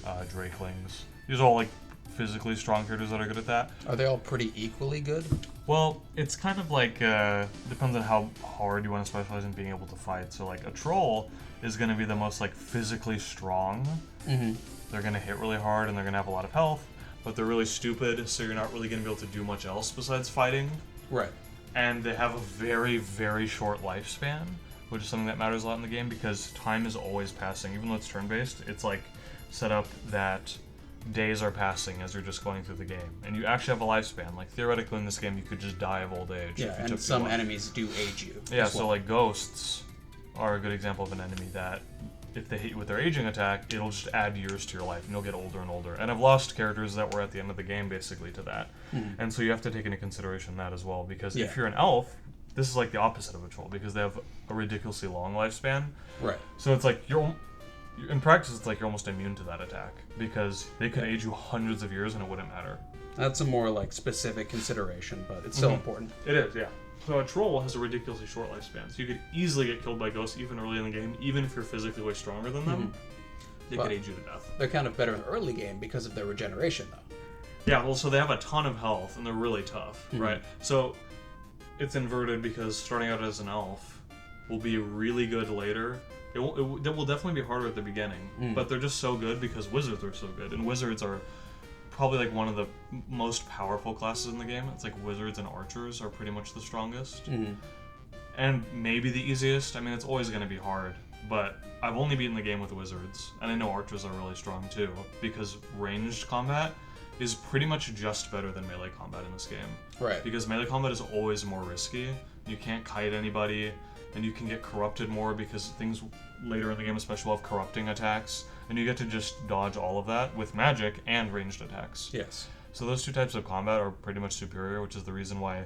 drakelings. These are all like physically strong characters that are good at that. Are they all pretty equally good? Well, it's kind of like, depends on how hard you want to specialize in being able to fight. So, like, a troll is going to be the most, like, physically strong. They're going to hit really hard, and they're going to have a lot of health, but they're really stupid, so you're not really going to be able to do much else besides fighting. Right. And they have a very, very short lifespan, which is something that matters a lot in the game, because time is always passing. Even though it's turn-based, it's, like, set up that days are passing as you're just going through the game, and you actually have a lifespan. Like, theoretically in this game you could just die of old age. Yeah, and some enemies do age you. Yeah, so like ghosts are a good example of an enemy that if they hit you with their aging attack, it'll just add years to your life and you'll get older and older. And I've lost characters that were at the end of the game basically to that. And so you have to take into consideration that as well, because if you're an elf, this is like the opposite of a troll, because they have a ridiculously long lifespan. Right. So it's like in practice, it's like you're almost immune to that attack, because they could age you hundreds of years and it wouldn't matter. That's a more like specific consideration, but it's still important. It is, yeah. So a troll has a ridiculously short lifespan, so you could easily get killed by ghosts even early in the game, even if you're physically way stronger than them. They could age you to death. They're kind of better in the early game because of their regeneration, though. Yeah, well, so they have a ton of health, and they're really tough, right? So it's inverted, because starting out as an elf will be really good later. It will definitely be harder at the beginning, but they're just so good because wizards are so good, and wizards are probably like one of the most powerful classes in the game. It's like wizards and archers are pretty much the strongest, and maybe the easiest. I mean, it's always going to be hard, but I've only beaten the game with wizards, and I know archers are really strong too, because ranged combat is pretty much just better than melee combat in this game. Right. Because melee combat is always more risky. You can't kite anybody, and you can get corrupted more because things later in the game especially will have corrupting attacks, and you get to just dodge all of that with magic and ranged attacks. Yes. So those two types of combat are pretty much superior, which is the reason why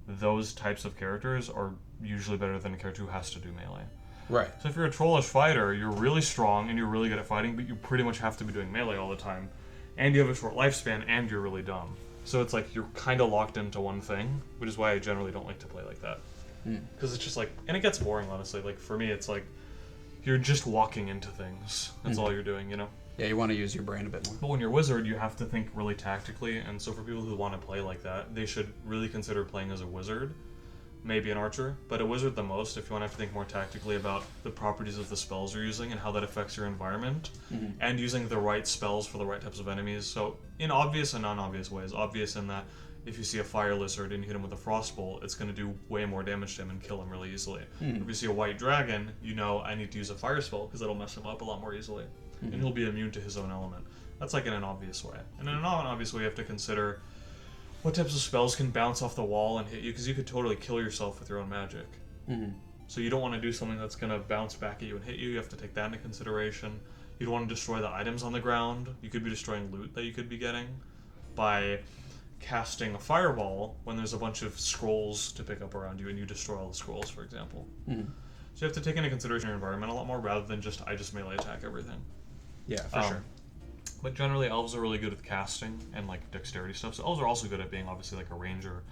those types of characters are usually better than a character who has to do melee. Right. So if you're a trollish fighter, you're really strong and you're really good at fighting, but you pretty much have to be doing melee all the time, and you have a short lifespan, and you're really dumb. So it's like you're kind of locked into one thing, which is why I generally don't like to play like that. Because it's just like, and it gets boring, honestly. Like, for me, it's like you're just walking into things. That's all you're doing, you know? Yeah, you want to use your brain a bit more. But when you're a wizard, you have to think really tactically, and so for people who want to play like that, they should really consider playing as a wizard, maybe an archer, but a wizard the most if you want to have to think more tactically about the properties of the spells you're using and how that affects your environment, and using the right spells for the right types of enemies. So in obvious and non-obvious ways. Obvious in that if you see a fire lizard and you hit him with a frostbolt, it's going to do way more damage to him and kill him really easily. If you see a white dragon, you know I need to use a fire spell because that'll mess him up a lot more easily. And he'll be immune to his own element. That's like in an obvious way. And in a non-obvious way, you have to consider what types of spells can bounce off the wall and hit you, because you could totally kill yourself with your own magic. So you don't want to do something that's going to bounce back at you and hit you. You have to take that into consideration. You don't want to destroy the items on the ground. You could be destroying loot that you could be getting by casting a fireball when there's a bunch of scrolls to pick up around you and you destroy all the scrolls, for example. So you have to take into consideration your environment a lot more rather than just, I just melee attack everything. Yeah, for sure. But generally, elves are really good with casting and like dexterity stuff. So elves are also good at being obviously like a ranger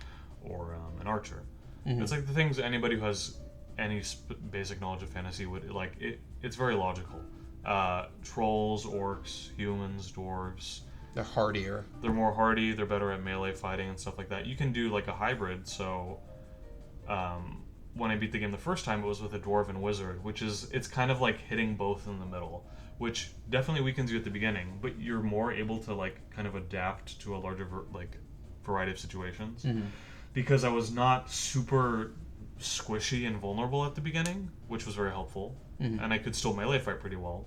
or an archer. It's like the things anybody who has any basic knowledge of fantasy would like. It's very logical. Trolls, orcs, humans, dwarves. They're hardier. They're more hardy. They're better at melee fighting and stuff like that. You can do like a hybrid. So when I beat the game the first time, it was with a dwarf and wizard, which is, it's kind of like hitting both in the middle, which definitely weakens you at the beginning, but you're more able to like kind of adapt to a larger variety of situations. Because I was not super squishy and vulnerable at the beginning, which was very helpful, and I could still melee fight pretty well.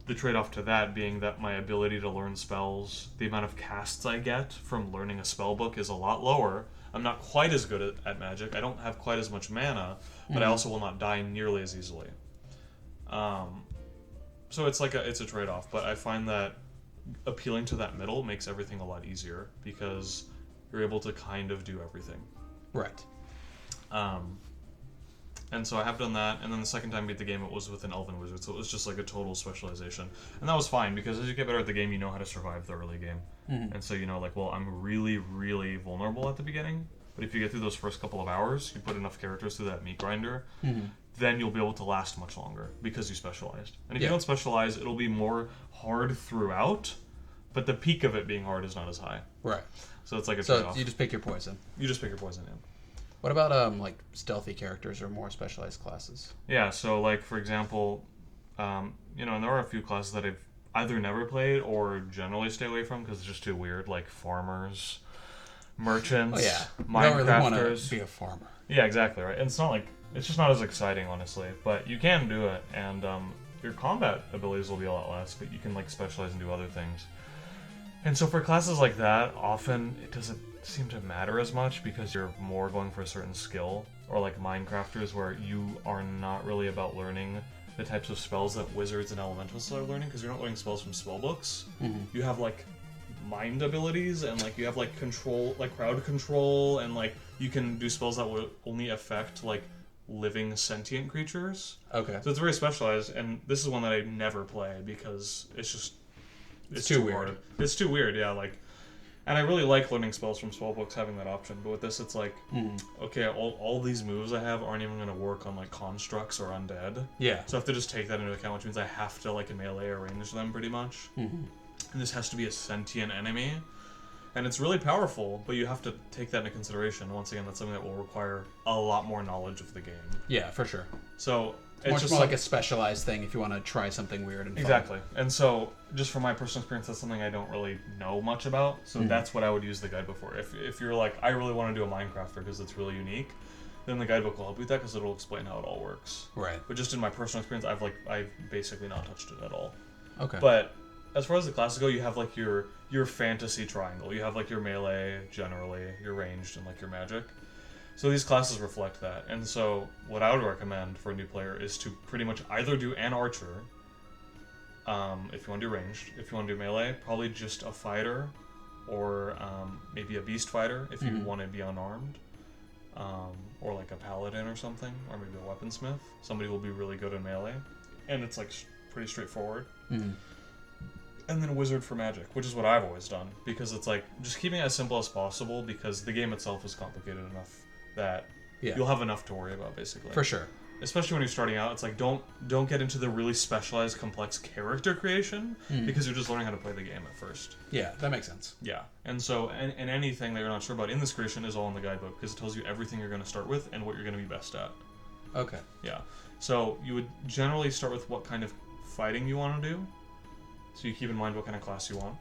The trade-off to that being that my ability to learn spells, the amount of casts I get from learning a spell book is a lot lower. I'm not quite as good at magic. I don't have quite as much mana, but I also will not die nearly as easily. So it's it's a trade-off, but I find that appealing to that middle makes everything a lot easier because you're able to kind of do everything. Right. And so I have done that, and then the second time I beat the game, it was with an Elven Wizard, so it was just like a total specialization. And that was fine, because as you get better at the game, you know how to survive the early game. And so you know, like, well, I'm really, really vulnerable at the beginning, but if you get through those first couple of hours, you put enough characters through that meat grinder, then you'll be able to last much longer, because you specialized. And if you don't specialize, it'll be more hard throughout, but the peak of it being hard is not as high. Right. So it's like a trade-off. So you just pick your poison. You just pick your poison, yeah. What about like stealthy characters or more specialized classes? Yeah, so like for example, you know, and there are a few classes that I've either never played or generally stay away from because it's just too weird, like farmers, merchants, Minecrafters. You don't really want to be a farmer. Yeah, exactly, right. And it's just not as exciting, honestly, but you can do it, and your combat abilities will be a lot less, but you can like specialize and do other things. And so for classes like that, often it doesn't seem to matter as much because you're more going for a certain skill, or like Minecrafters where you are not really about learning the types of spells that wizards and elementals are learning because you're not learning spells from spellbooks. You have like mind abilities and like you have like control, like crowd control, and like you can do spells that will only affect like living sentient creatures. Okay. So it's very specialized, and this is one that I never play because it's too weird. Hard. It's too weird, yeah, like. And I really like learning spells from spellbooks, having that option. But with this, it's like, okay, all these moves I have aren't even going to work on like constructs or undead. Yeah. So I have to just take that into account, which means I have to like melee or range them pretty much. And this has to be a sentient enemy, and it's really powerful. But you have to take that into consideration. Once again, that's something that will require a lot more knowledge of the game. Yeah, for sure. So. It's just more like a specialized thing if you want to try something weird and fun. Exactly. And so, just from my personal experience, that's something I don't really know much about. So that's what I would use the guidebook for. If you're like, I really want to do a Minecrafter because it's really unique, then the guidebook will help you with that because it'll explain how it all works. Right. But just in my personal experience, I've basically not touched it at all. Okay. But as far as the classes go, you have like your fantasy triangle. You have like your melee generally, your ranged, and like your magic. So these classes reflect that, and so what I would recommend for a new player is to pretty much either do an archer, if you want to do ranged. If you want to do melee, probably just a fighter, or maybe a beast fighter if you want to be unarmed, or like a paladin or something, or maybe a weaponsmith. Somebody will be really good in melee, and it's like pretty straightforward. And then a wizard for magic, which is what I've always done, because it's like just keeping it as simple as possible, because the game itself is complicated enough that you'll have enough to worry about, basically. For sure. Especially when you're starting out, it's like don't get into the really specialized, complex character creation because you're just learning how to play the game at first. Yeah, that makes sense. Yeah, and so and anything that you're not sure about in this creation is all in the guidebook because it tells you everything you're going to start with and what you're going to be best at. Okay. Yeah. So you would generally start with what kind of fighting you want to do. So you keep in mind what kind of class you want.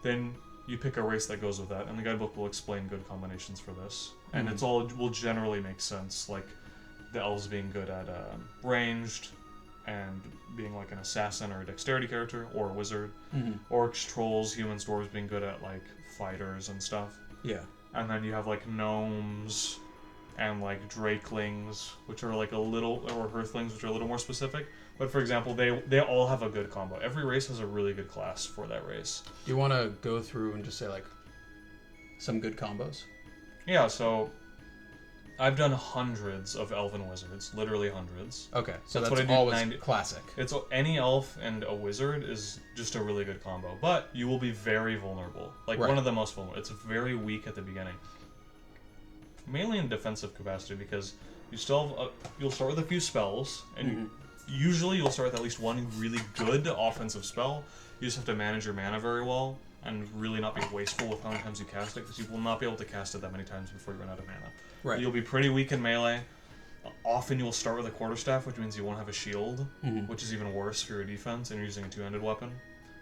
Then you pick a race that goes with that, and the guidebook will explain good combinations for this. And it's all will generally make sense, like the elves being good at ranged, and being like an assassin or a dexterity character, or a wizard. Orcs, trolls, humans, dwarves being good at like fighters and stuff. Yeah. And then you have like gnomes, and like drakelings, which are like a little, or hearthlings, which are a little more specific. But for example, they all have a good combo. Every race has a really good class for that race. You want to go through and just say like some good combos? Yeah, so I've done hundreds of elven wizards, literally hundreds. Okay, so that's always classic. It's any elf and a wizard is just a really good combo, but you will be very vulnerable. Like one of the most vulnerable. It's very weak at the beginning, mainly in defensive capacity because you still have you'll start with a few spells, and usually you'll start with at least one really good offensive spell. You just have to manage your mana very well and really not be wasteful with how many times you cast it, because you will not be able to cast it that many times before you run out of mana. Right. You'll be pretty weak in melee. often you'll start with a quarterstaff, which means you won't have a shield, which is even worse for your defense, and you're using a two-handed weapon,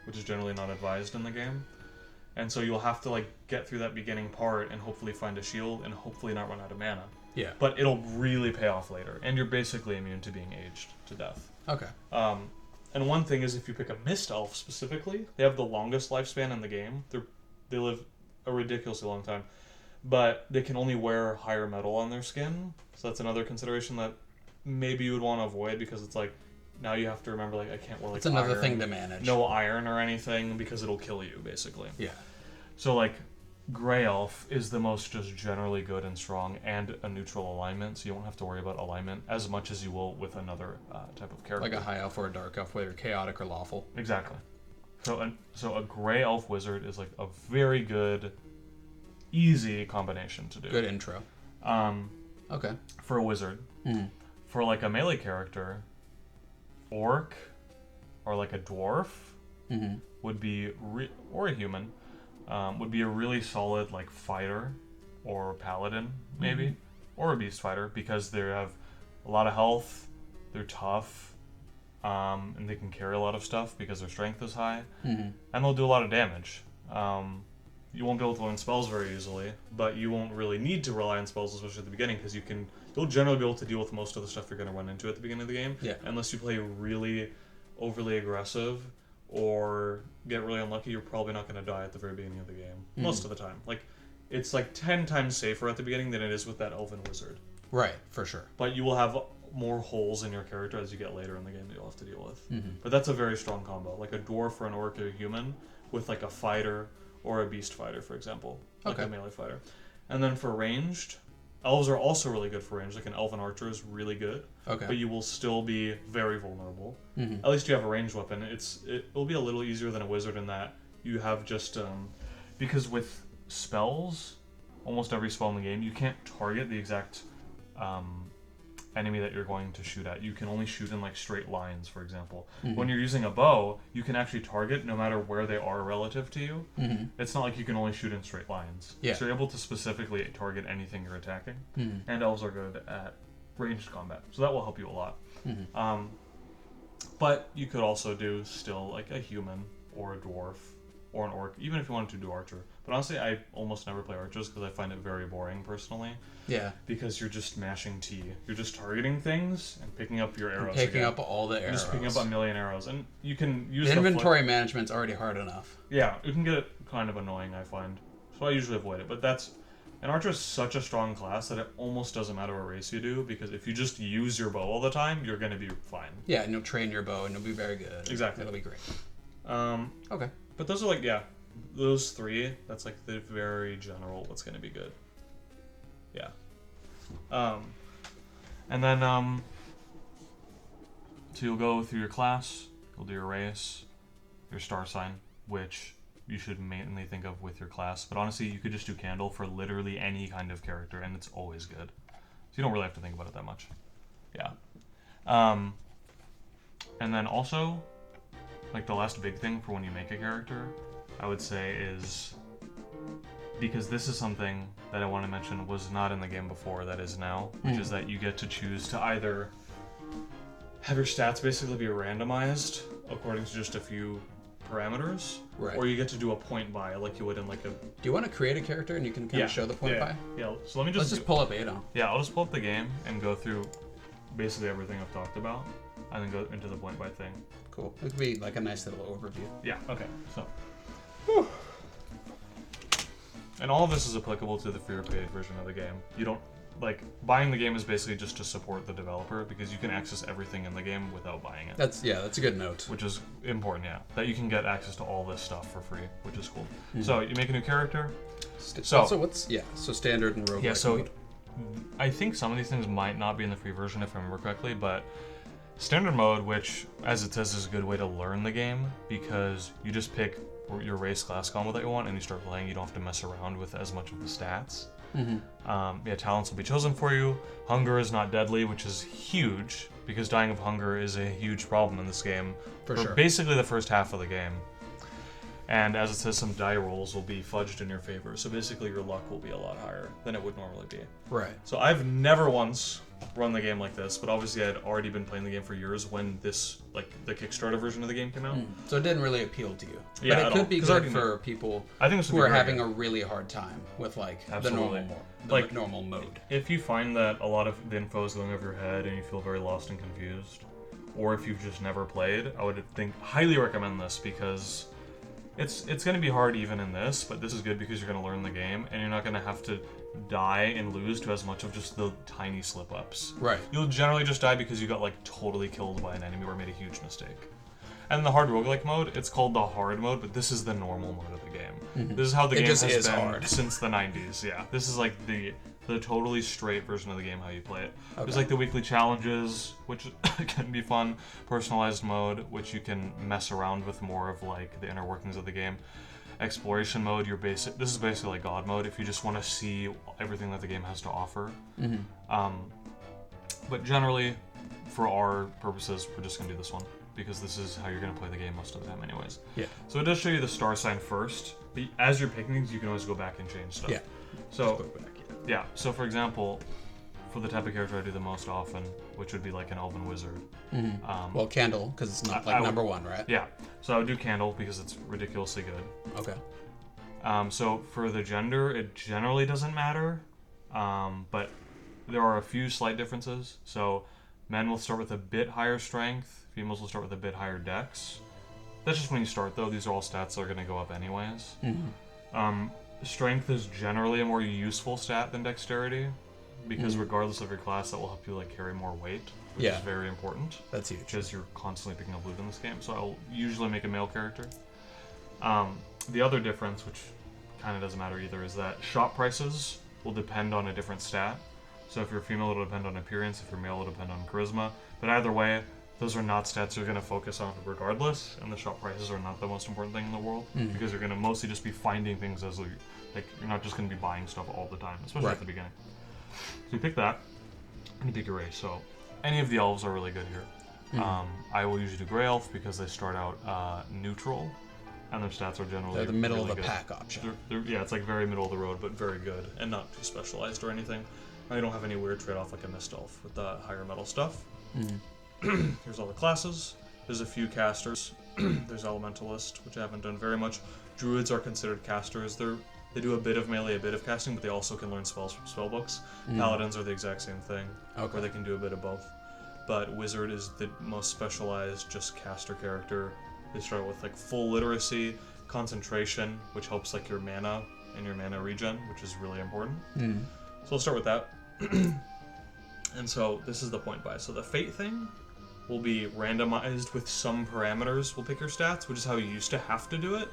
which is generally not advised in the game. And so you'll have to like get through that beginning part and hopefully find a shield and hopefully not run out of mana. Yeah. But it'll really pay off later, and you're basically immune to being aged to death. Okay. And one thing is if you pick a Mist Elf specifically, they have the longest lifespan in the game. They live a ridiculously long time. But they can only wear higher metal on their skin, so that's another consideration that maybe you would want to avoid, because it's like, now you have to remember, like, I can't wear, like, it's another iron, thing to manage. No iron or anything, because it'll kill you, basically. Yeah. So, like, Grey Elf is the most just generally good and strong, and a neutral alignment, so you won't have to worry about alignment as much as you will with another type of character. Like a High Elf or a Dark Elf, whether chaotic or lawful. Exactly. So a Grey Elf Wizard is, like, a very good, easy combination to do. Good intro. Okay. For a wizard. For like a melee character, orc or like a dwarf would be or a human would be a really solid like fighter or paladin maybe or a beast fighter, because they have a lot of health, they're tough, and they can carry a lot of stuff because their strength is high, and they'll do a lot of damage. You won't be able to learn spells very easily, but you won't really need to rely on spells, especially at the beginning, because you'll generally be able to deal with most of the stuff you're going to run into at the beginning of the game, unless you play really overly aggressive or get really unlucky. You're probably not going to die at the very beginning of the game, most of the time. Like, it's like 10 times safer at the beginning than it is with that elven wizard. Right, for sure. But you will have more holes in your character as you get later in the game that you'll have to deal with. But that's a very strong combo, like a dwarf or an orc or a human with like a fighter or a beast fighter, for example, like a melee fighter. And then for ranged, elves are also really good for ranged. Like an elven archer is really good, but you will still be very vulnerable. At least you have a ranged weapon. It'll be a little easier than a wizard in that you have just because with spells, almost every spell in the game, you can't target the exact enemy that you're going to shoot at. You can only shoot in like straight lines, for example. When you're using a bow, you can actually target no matter where they are relative to you. It's not like you can only shoot in straight lines. So you're able to specifically target anything you're attacking. And elves are good at ranged combat, so that will help you a lot. But you could also do still like a human or a dwarf or an orc, even if you wanted to do archer. But honestly, I almost never play archers because I find it very boring personally. Yeah. Because you're just mashing T. You're just targeting things and picking up your arrows. Picking up all the arrows. You're just picking up a million arrows, and you can use the inventory management's already hard enough. Yeah, you can get it kind of annoying, I find. So I usually avoid it. But an archer is such a strong class that it almost doesn't matter what race you do, because if you just use your bow all the time, you're going to be fine. Yeah, and you'll train your bow, and you'll be very good. Exactly. It'll be great. Okay. But those are like, those three, that's like the very general what's going to be good. Yeah. And then, so you'll go through your class, you'll do your race, your star sign, which you should mainly think of with your class. But honestly, you could just do candle for literally any kind of character, and it's always good. So you don't really have to think about it that much. Yeah. And then also, like the last big thing for when you make a character, I would say is, because this is something that I want to mention was not in the game before, that is now, which is that you get to choose to either have your stats basically be randomized according to just a few parameters, or you get to do a point buy like you would in like a... Do you want to create a character and you can kind of show the point buy? Yeah, so let's just pull up ADOM. Yeah, I'll just pull up the game and go through basically everything I've talked about, and then go into the point buy thing. Cool. It could be like a nice little overview. Yeah, okay, so... Whew. And all of this is applicable to the free or paid version of the game. You don't, like, buying the game is basically just to support the developer, because you can access everything in the game without buying it. That's a good note. Which is important, that you can get access to all this stuff for free, which is cool. So you make a new character. So standard and roguelike. Yeah, so I think some of these things might not be in the free version if I remember correctly, but standard mode, which as it says is a good way to learn the game, because you just pick your race class combo that you want and you start playing. You don't have to mess around with as much of the stats. Talents will be chosen for you. Hunger is not deadly, which is huge, because dying of hunger is a huge problem in this game for sure. Basically the first half of the game. And as it says, some die rolls will be fudged in your favor, so basically your luck will be a lot higher than it would normally be. Right. So I've never once run the game like this, but obviously I had already been playing the game for years when this, like, the Kickstarter version of the game came out. So it didn't really appeal to you. Yeah, but it could be good for people who are having a really hard time with, like, the normal mode. If you find that a lot of the info is going over your head and you feel very lost and confused, or if you've just never played, I would highly recommend this, because it's going to be hard even in this, but this is good because you're going to learn the game, and you're not going to have to die and lose to as much of just the tiny slip-ups. Right. You'll generally just die because you got, like, totally killed by an enemy or made a huge mistake. And the hard roguelike mode, it's called the hard mode, but this is the normal mode of the game. This is how the game has been hard since the 90s, yeah. This is, like, the totally straight version of the game, how you play it. Okay. There's, like, the weekly challenges, which can be fun. Personalized mode, which you can mess around with more of, like, the inner workings of the game. Exploration mode, this is basically like God mode, if you just want to see everything that the game has to offer. But generally, for our purposes, we're just going to do this one, because this is how you're going to play the game most of the time anyways. Yeah. So it does show you the star sign first, but as you're picking things, you can always go back and change stuff. Yeah. So, yeah. So for example, for the type of character I do the most often, which would be like an elven wizard. Well, Candle, because it's not like number one, right? Yeah. So I would do Candle because it's ridiculously good. Okay. So for the gender, it generally doesn't matter, but there are a few slight differences. So men will start with a bit higher strength, females will start with a bit higher dex. That's just when you start, though. These are all stats that are going to go up anyways. Strength is generally a more useful stat than dexterity, because regardless of your class, that will help you, like, carry more weight, which is very important. That's huge. Because you're constantly picking up loot in this game. So I'll usually make a male character. The other difference, which kind of doesn't matter either, is that shop prices will depend on a different stat. So if you're female, it'll depend on appearance. If you're male, it'll depend on charisma. But either way, those are not stats you're going to focus on regardless, and the shop prices are not the most important thing in the world, because you're going to mostly just be finding things as you're not just going to be buying stuff all the time, especially at the beginning. So you pick that, and you pick your race. So any of the elves are really good here. I will usually do Grey Elf because they start out neutral, and their stats are generally they're the middle really of the good. pack option. Yeah, it's like very middle of the road, but very good, and not too specialized or anything. I don't have any weird trade-off like a Mist Elf with the higher metal stuff. Here's all the classes. There's a few casters. There's Elementalist, which I haven't done very much. Druids are considered casters. They do a bit of melee, a bit of casting, but they also can learn spells from spellbooks. Paladins are the exact same thing, where they can do a bit of both. But Wizard is the most specialized, just caster character. They start with, like, full literacy, concentration, which helps, like, your mana and your mana regen, which is really important. So we'll start with that. And so this is the point buy. So the fate thing will be randomized with some parameters. We'll pick your stats, which is how you used to have to do it.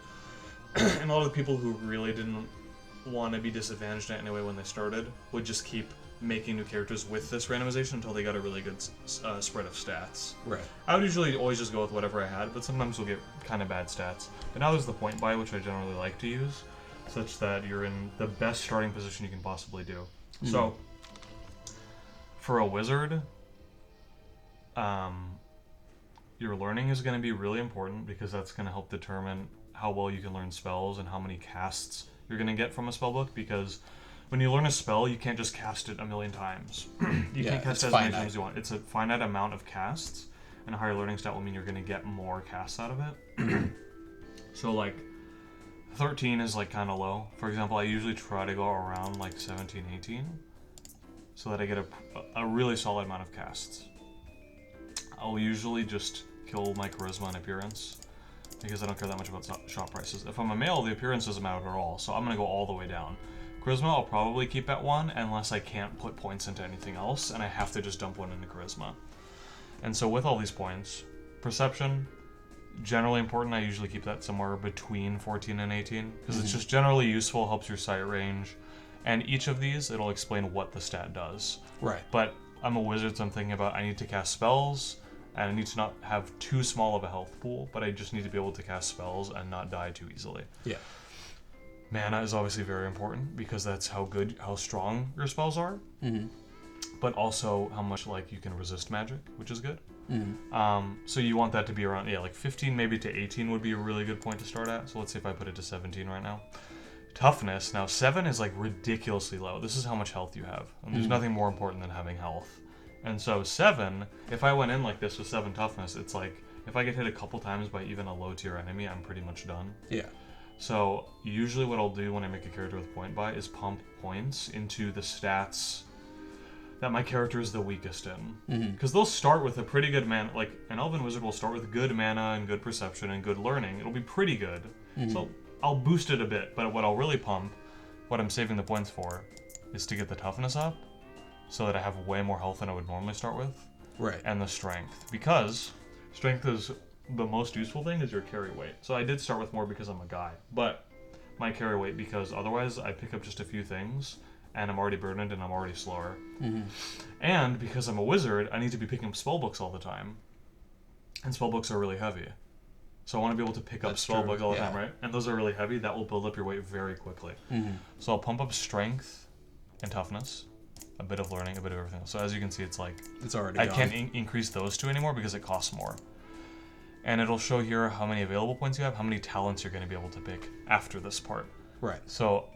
And a lot of the people who really didn't want to be disadvantaged in any way when they started would just keep making new characters with this randomization until they got a really good spread of stats. Right. I would usually always just go with whatever I had, but sometimes we'll get kind of bad stats. But now there's the point buy, which I generally like to use, such that you're in the best starting position you can possibly do. So for a wizard, your learning is going to be really important, because that's going to help determine how well you can learn spells and how many casts you're going to get from a spellbook, because when you learn a spell, you can't just cast it a million times. You can't cast it as many times as you want. It's a finite amount of casts, and a higher learning stat will mean you're going to get more casts out of it. So, like, 13 is, like, kind of low. For example, I usually try to go around, like, 17, 18, so that I get a really solid amount of casts. I'll usually just kill my charisma and appearance, because I don't care that much about shop prices. If I'm a male, the appearance doesn't matter at all, so I'm going to go all the way down. Charisma I'll probably keep at 1, unless I can't put points into anything else, and I have to just dump 1 into charisma. And so with all these points, perception, generally important. I usually keep that somewhere between 14 and 18, because it's just generally useful, helps your sight range. And each of these, it'll explain what the stat does. Right. But I'm a wizard, so I'm thinking about I need to cast spells, and I need to not have too small of a health pool, but I just need to be able to cast spells and not die too easily. Yeah. Mana is obviously very important, because that's how strong your spells are. But also how much, like, you can resist magic, which is good. So you want that to be around, like 15 maybe to 18 would be a really good point to start at. So let's see if I put it to 17 right now. Toughness, now 7 is, like, ridiculously low. This is how much health you have. And there's nothing more important than having health. And so 7, if I went in like this with 7 toughness, it's like, if I get hit a couple times by even a low tier enemy, I'm pretty much done. Yeah. So usually what I'll do when I make a character with point buy is pump points into the stats that my character is the weakest in. Because they'll start with a pretty good mana, like an Elven Wizard will start with good mana and good perception and good learning. It'll be pretty good. So I'll boost it a bit, but what I'll really pump, what I'm saving the points for, is to get the toughness up so that I have way more health than I would normally start with. Right. And the strength. Because strength is the most useful thing is your carry weight. So I did start with more because I'm a guy, but my carry weight, because otherwise I pick up just a few things and I'm already burdened and I'm already slower. And because I'm a wizard, I need to be picking up spellbooks all the time. And spellbooks are really heavy. So I want to be able to pick up spellbooks all the time, right? And those are really heavy. That will build up your weight very quickly. So I'll pump up strength and toughness, a bit of learning, a bit of everything. So as you can see, it's like it's already I gone. can't increase those 2 anymore because it costs more. And it'll show here how many available points you have, how many talents you're going to be able to pick after this part. Right. So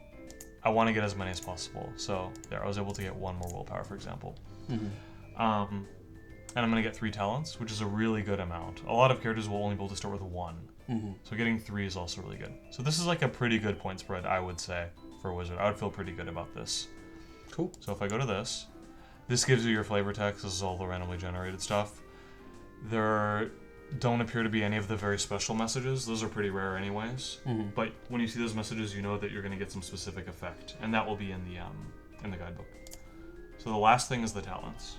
I want to get as many as possible. So there, I was able to get 1 more willpower, for example. And I'm going to get 3 talents, which is a really good amount. A lot of characters will only be able to start with 1. So getting 3 is also really good. So this is like a pretty good point spread, I would say, for a wizard. I would feel pretty good about this. Cool. So if I go to this gives you your flavor text. This is all the randomly generated stuff. There don't appear to be any of the very special messages. Those are pretty rare anyways. But when you see those messages, you know that you're going to get some specific effect, and that will be in the guidebook. So the last thing is the talents.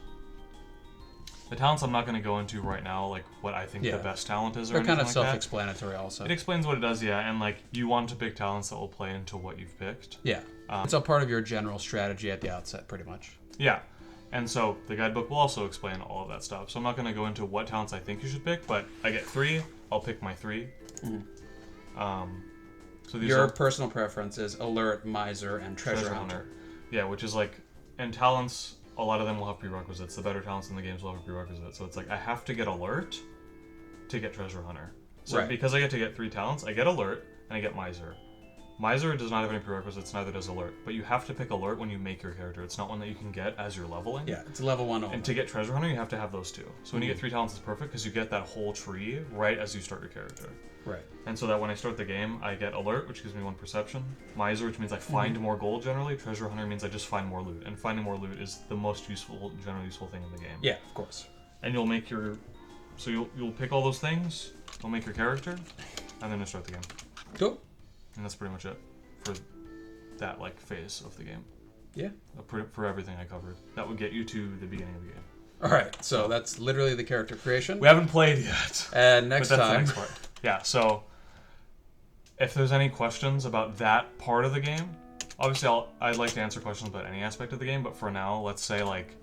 The talents I'm not going to go into right now, like what I think the best talent is or They're anything kind of like self-explanatory also. It explains what it does, yeah, and like you want to pick talents that will play into what you've picked. Yeah. It's a part of your general strategy at the outset, pretty much. Yeah. And so the guidebook will also explain all of that stuff. So I'm not going to go into what talents I think you should pick, but I get 3. I'll pick my 3. So these your are personal preference is Alert, Miser, and Treasure Hunter. Yeah, which is like, and talents, a lot of them will have prerequisites. The better talents in the games will have a prerequisite. So it's like I have to get Alert to get Treasure Hunter. So because I get to get 3 talents, I get Alert and I get Miser. Miser does not have any prerequisites, neither does Alert. But you have to pick Alert when you make your character. It's not one that you can get as you're leveling. Yeah, it's level 1 only. And to get Treasure Hunter, you have to have those 2. So when you get 3 talents, it's perfect because you get that whole tree right as you start your character. Right. And so that when I start the game, I get Alert, which gives me 1 perception. Miser, which means I find more gold generally. Treasure Hunter means I just find more loot. And finding more loot is the most useful, generally useful thing in the game. Yeah, of course. And you'll make your... So you'll pick all those things, you'll make your character, and then you'll start the game. Cool. And that's pretty much it for that like phase of the game. Yeah. For everything I covered. That would get you to the beginning of the game. Alright, so that's literally the character creation. We haven't played yet. And next but that's time... the next part. Yeah, so if there's any questions about that part of the game, obviously I'd like to answer questions about any aspect of the game, but for now, let's say like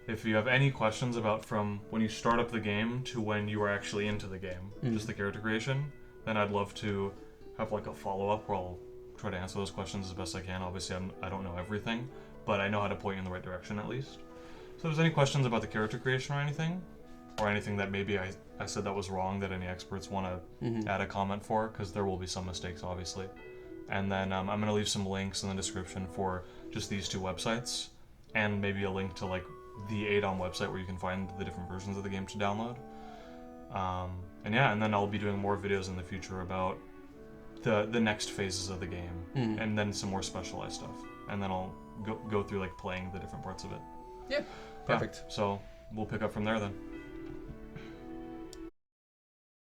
if you have any questions about from when you start up the game to when you are actually into the game, just the character creation, then I'd love to have like a follow-up where I'll try to answer those questions as best I can. Obviously, I don't know everything, but I know how to point you in the right direction at least. So if there's any questions about the character creation or anything that maybe I said that was wrong that any experts want to add a comment for, because there will be some mistakes, obviously. And then I'm going to leave some links in the description for just these 2 websites, and maybe a link to like the ADOM website where you can find the different versions of the game to download. And then I'll be doing more videos in the future about the next phases of the game, and then some more specialized stuff. And then I'll go through like playing the different parts of it. Yeah, perfect. Yeah, so we'll pick up from there then.